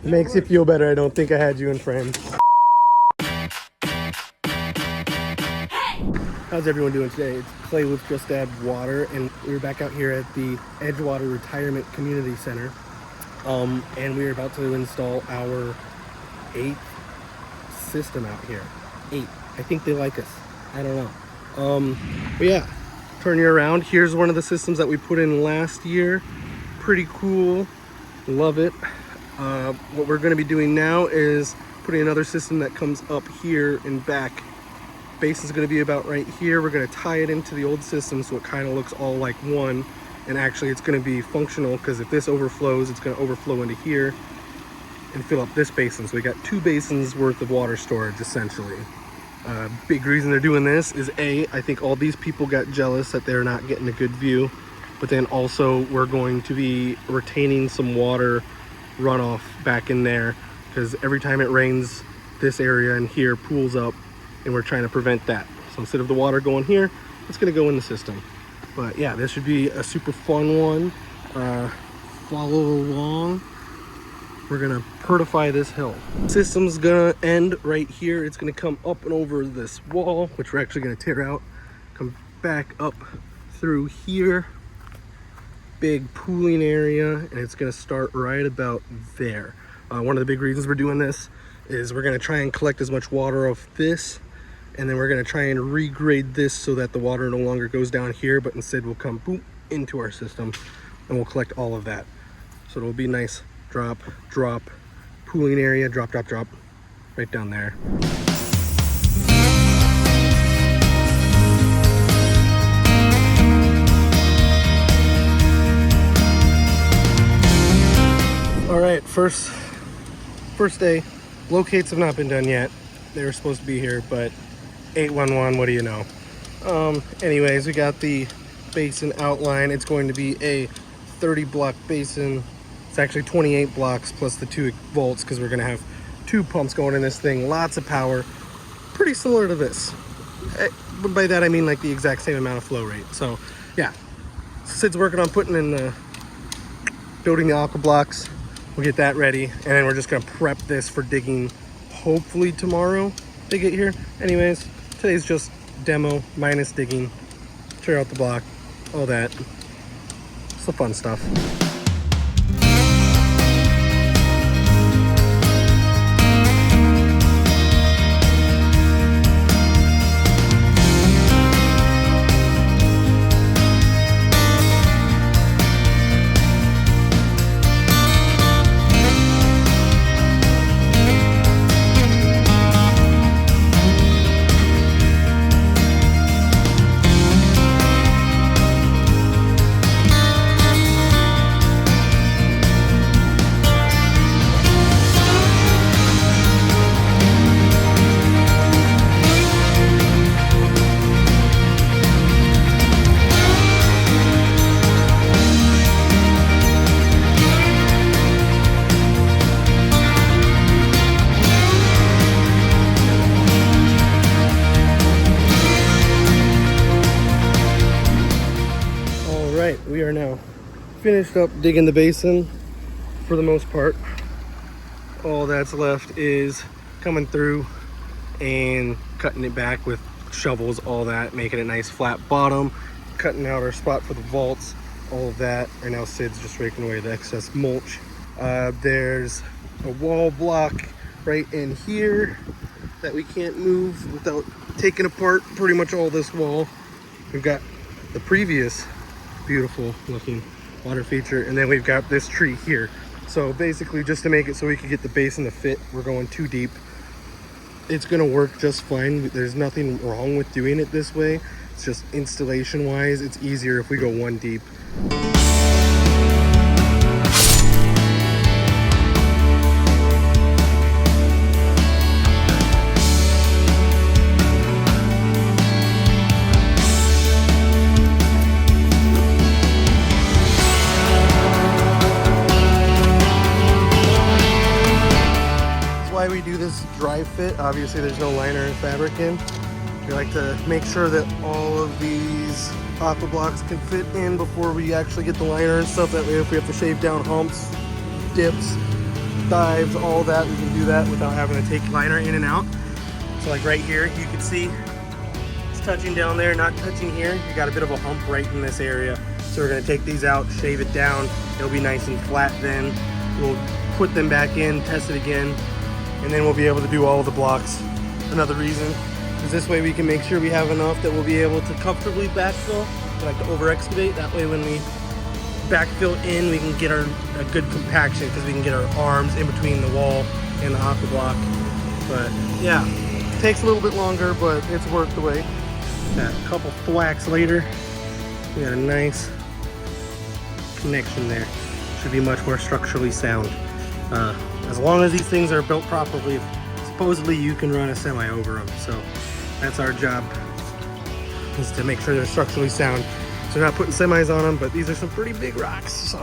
Makes you feel better. I don't think I had you in frame. How's everyone doing today? It's Clay with Just Add Water, and we're back out here at the Edgewater Retirement Community Center. And we're about to install our 8th system out here. 8. I think they like us. I don't know. But yeah, turn you around. Here's one of the systems that we put in last year. Pretty cool. Love it. What we're going to be doing now is putting another system that comes up here and back. Base is going to be about right here. We're going to tie it into the old system so it kind of looks all like one, and actually it's going to be functional, because if this overflows, it's going to overflow into here and fill up this basin. So we got 2 basins worth of water storage essentially. Big reason they're doing this is I think all these people got jealous that they're not getting a good view, but then also we're going to be retaining some water runoff back in there, because every time it rains, this area in here pools up, and we're trying to prevent that. So instead of the water going here, it's going to go in the system. But yeah, this should be a super fun one. Follow along. We're gonna pertify this hill. System's gonna end right here. It's gonna come up and over this wall, which we're actually gonna tear out, come back up through here, big pooling area, and it's gonna start right about there. One of the big reasons we're doing this is we're gonna try and collect as much water off this, and then we're gonna try and regrade this so that the water no longer goes down here, but instead will come boom into our system, and we'll collect all of that. So it'll be nice drop, drop, pooling area, drop, drop, drop, right down there. All right, first day. Locates have not been done yet. They were supposed to be here, but 811, what do you know? Anyways, we got the basin outline. It's going to be a 30 block basin. It's actually 28 blocks plus the 2 volts, because we're going to have 2 pumps going in this thing. Lots of power. Pretty similar to this. But by that I mean like the exact same amount of flow rate. So yeah, Sid's working on putting in building the aqua blocks. We'll get that ready, and then we're just going to prep this for digging hopefully tomorrow they get here. Anyways, today's just demo minus digging, tear out the block, all that. It's the fun stuff. We are now finished up digging the basin for the most part. All that's left is coming through and cutting it back with shovels, all that, making a nice flat bottom, cutting out our spot for the vaults, all of that. Right now Sid's just raking away the excess mulch. There's a wall block right in here that we can't move without taking apart pretty much all this wall. We've got the previous beautiful looking water feature, and then we've got this tree here. So basically, just to make it so we can get the basin to fit, we're going 2 deep. It's gonna work just fine. There's nothing wrong with doing it this way. It's just installation wise, it's easier if we go 1 deep. Why we do this dry fit. Obviously there's no liner and fabric in. We like to make sure that all of these aqua blocks can fit in before we actually get the liner and stuff. That way if we have to shave down humps, dips, dives, all that. We can do that without having to take liner in and out. So like right here, you can see it's touching down there, not touching here. You got a bit of a hump right in this area. So we're gonna take these out, shave it down. It'll be nice and flat then. We'll put them back in, test it again, and then we'll be able to do all of the blocks. Another reason is this way we can make sure we have enough that we'll be able to comfortably backfill. We like to over excavate. That way when we backfill in, we can get a good compaction because we can get our arms in between the wall and the aqua block. But yeah, it takes a little bit longer, but it's worth the wait. A couple thwacks later, we got a nice connection there. Should be much more structurally sound. As long as these things are built properly, supposedly you can run a semi over them. So that's our job, is to make sure they're structurally sound. So we're not putting semis on them, but these are some pretty big rocks, so.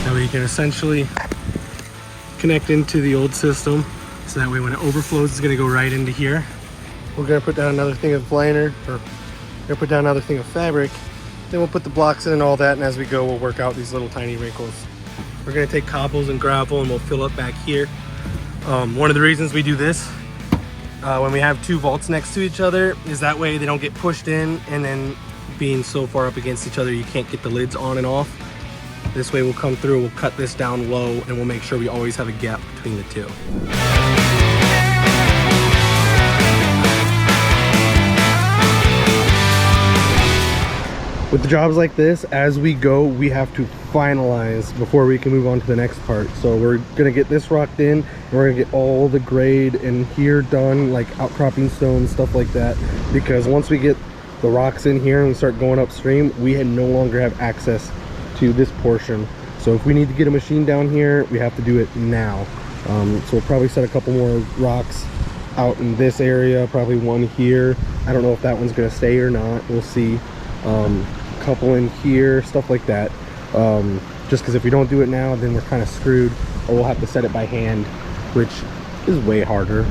Now we can essentially connect into the old system, so that way when it overflows, it's gonna go right into here. We're gonna put down another thing of liner, or we're gonna put down another thing of fabric. Then we'll put the blocks in and all that, and as we go, we'll work out these little tiny wrinkles. We're gonna take cobbles and gravel and we'll fill up back here. One of the reasons we do this, when we have two vaults next to each other, is that way they don't get pushed in, and then being so far up against each other, you can't get the lids on and off. This way we'll come through, we'll cut this down low, and we'll make sure we always have a gap between the two. With the jobs like this, as we go, we have to finalize before we can move on to the next part. So we're gonna get this rocked in, and we're gonna get all the grade in here done, like outcropping stones, stuff like that. Because once we get the rocks in here and we start going upstream, we no longer have access to this portion. So if we need to get a machine down here, we have to do it now. So we'll probably set a couple more rocks out in this area, probably one here. I don't know if that one's gonna stay or not, we'll see. Couple in here, stuff like that. Just because if we don't do it now, then we're kind of screwed, or we'll have to set it by hand, which is way harder.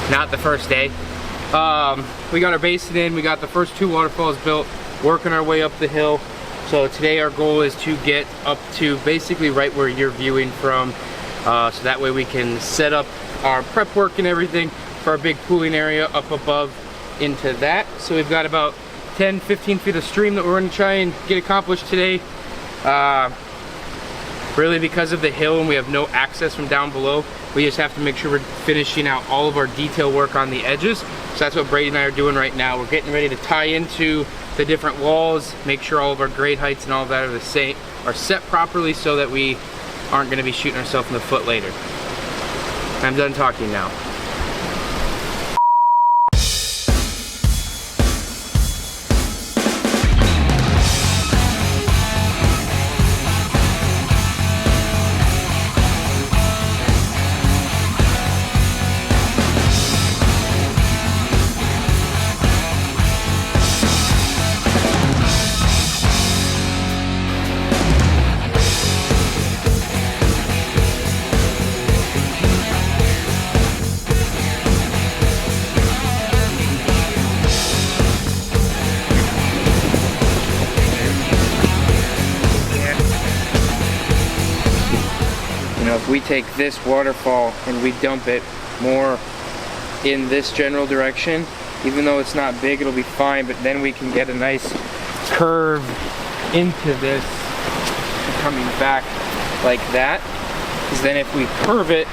Not the first day. We got our basin in, we got the first two waterfalls built, working our way up the hill. So today our goal is to get up to basically right where you're viewing from, so that way we can set up our prep work and everything for our big pooling area up above into that. So we've got about 10-15 feet of stream that we're going to try and get accomplished today. Really because of the hill and we have no access from down below, we just have to make sure we're finishing out all of our detail work on the edges. So that's what Brady and I are doing right now. We're getting ready to tie into the different walls, make sure all of our grade heights and all of that are the same, are set properly so that we aren't going to be shooting ourselves in the foot later. I'm done talking now. If we take this waterfall and we dump it more in this general direction, even though it's not big, it'll be fine, but then we can get a nice curve into this coming back like that. Because then if we curve it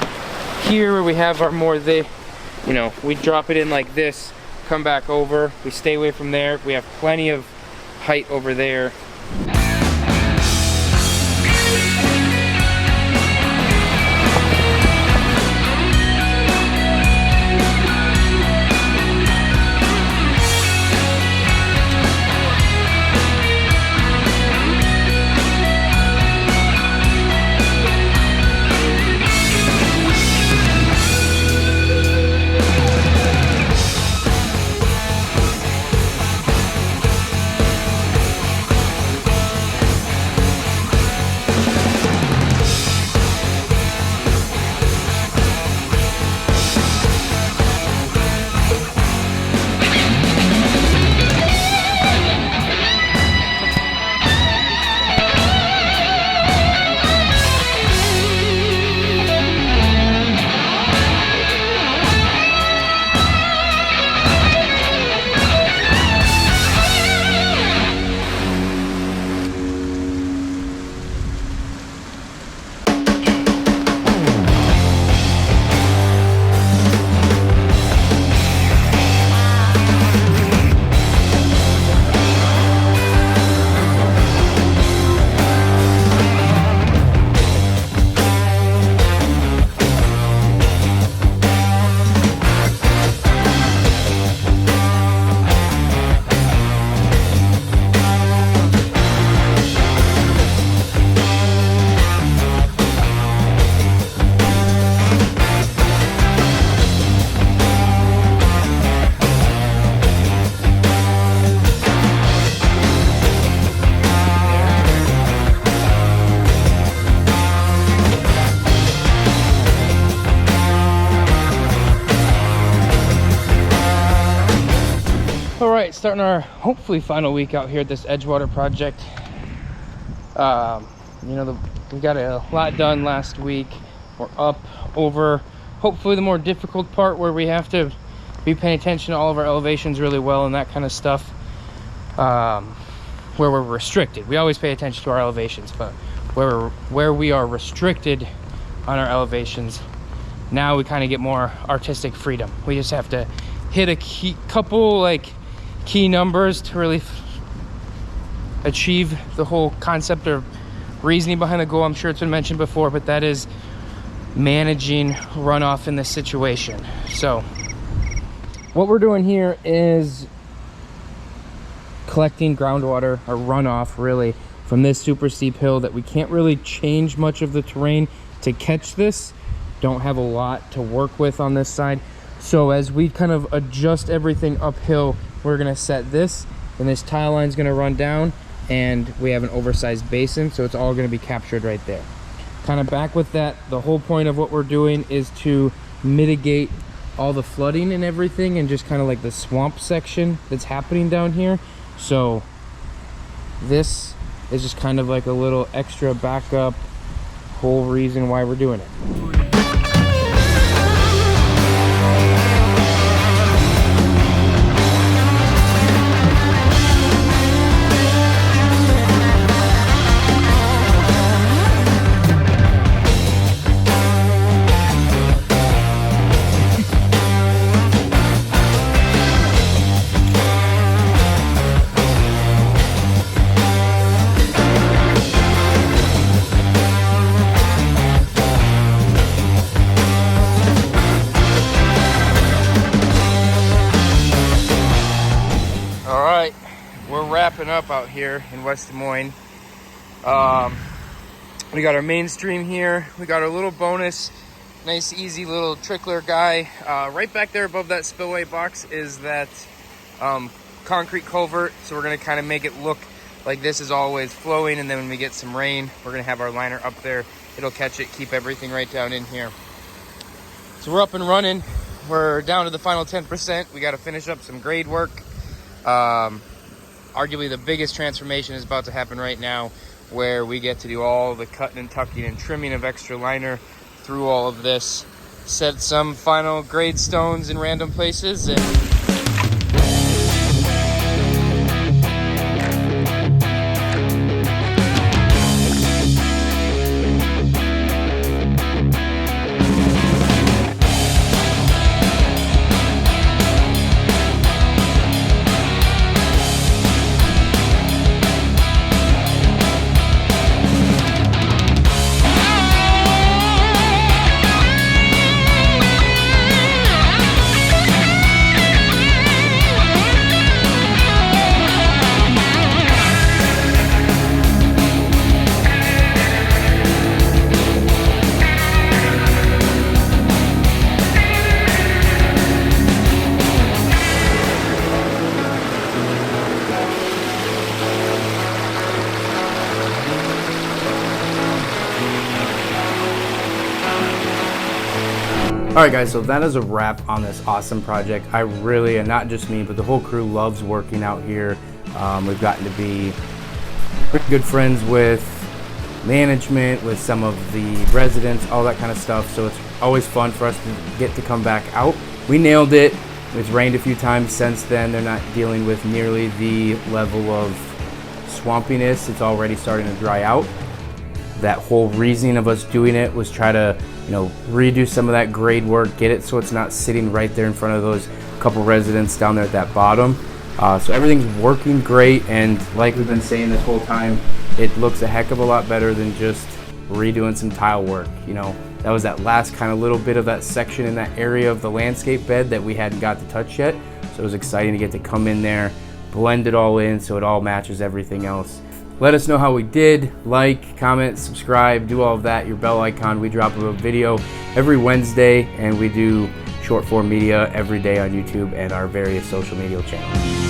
here where we have our more, we drop it in like this, come back over, we stay away from there, we have plenty of height over there. Alright, starting our hopefully final week out here at this Edgewater project. You know, we got a lot done last week. We're up over hopefully the more difficult part where we have to be paying attention to all of our elevations really well and that kind of stuff, where we're restricted. We always pay attention to our elevations, but where we are restricted on our elevations, now we kind of get more artistic freedom. We just have to hit a couple like key numbers to really achieve the whole concept or reasoning behind the goal. I'm sure it's been mentioned before, but that is managing runoff in this situation. So what we're doing here is collecting groundwater or runoff really from this super steep hill that we can't really change much of the terrain to catch this. Don't have a lot to work with on this side. So as we kind of adjust everything uphill, we're gonna set this, and this tile line is gonna run down, and we have an oversized basin, so it's all gonna be captured right there. Kind of back with that, the whole point of what we're doing is to mitigate all the flooding and everything, and just kind of like the swamp section that's happening down here. So this is just kind of like a little extra backup, whole reason why we're doing it. Wrapping up out here in West Des Moines. We got our main stream here. We got our little bonus, nice easy little trickler guy. Right back there above that spillway box is that concrete culvert. So we're gonna kind of make it look like this is always flowing, and then when we get some rain, we're gonna have our liner up there. It'll catch it, keep everything right down in here. So we're up and running. We're down to the final 10%. We got to finish up some grade work. Arguably the biggest transformation is about to happen right now, where we get to do all the cutting and tucking and trimming of extra liner through all of this, set some final grade stones in random places, and Alright guys, so that is a wrap on this awesome project. I really, and not just me, but the whole crew loves working out here. We've gotten to be pretty good friends with management, with some of the residents, all that kind of stuff. So it's always fun for us to get to come back out. We nailed it. It's rained a few times since then. They're not dealing with nearly the level of swampiness. It's already starting to dry out. That whole reasoning of us doing it was try to, redo some of that grade work, get it so it's not sitting right there in front of those couple residents down there at that bottom. So everything's working great, and like we've been saying this whole time, it looks a heck of a lot better than just redoing some tile work. That was that last kind of little bit of that section in that area of the landscape bed that we hadn't got to touch yet. So it was exciting to get to come in there, blend it all in so it all matches everything else. Let us know how we did. Like, comment, subscribe, do all of that. Your bell icon. We drop a video every Wednesday, and we do short form media every day on YouTube and our various social media channels.